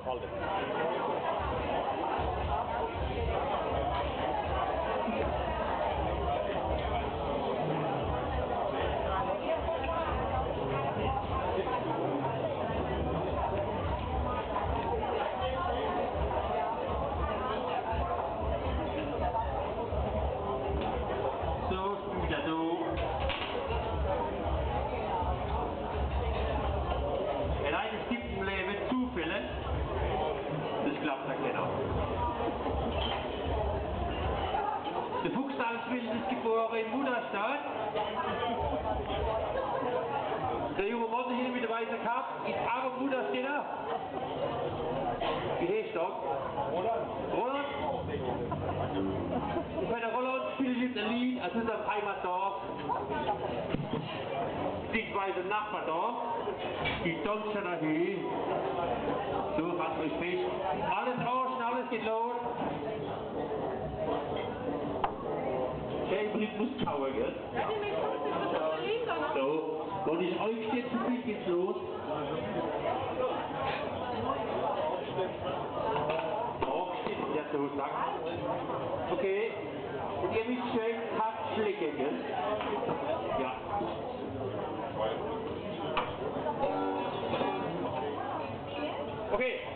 aufhalten. Der Fuchs als Wildes geboren in Mutterstadt. Der junge Mann hier mit der weißen Kappe ist auch im Mutterstadt. Wie heißt das? Roland. Roland? Bei der Roland spielt jetzt ein Lied aus unserem Heimatdorf. Beziehungsweise Nachbardorf. Die Donschener Höhe. So, haltet euch fest. Alles raus, alles geht los. Schön Rhythmus Tower, gell? Ja, die mit 50% Liter, ne? So, und ich euch steht zu viel geht's los. Aufsteht, der so sagt. Okay. Und ihr müsst schön hart schlicken, gell? Ja. Okay.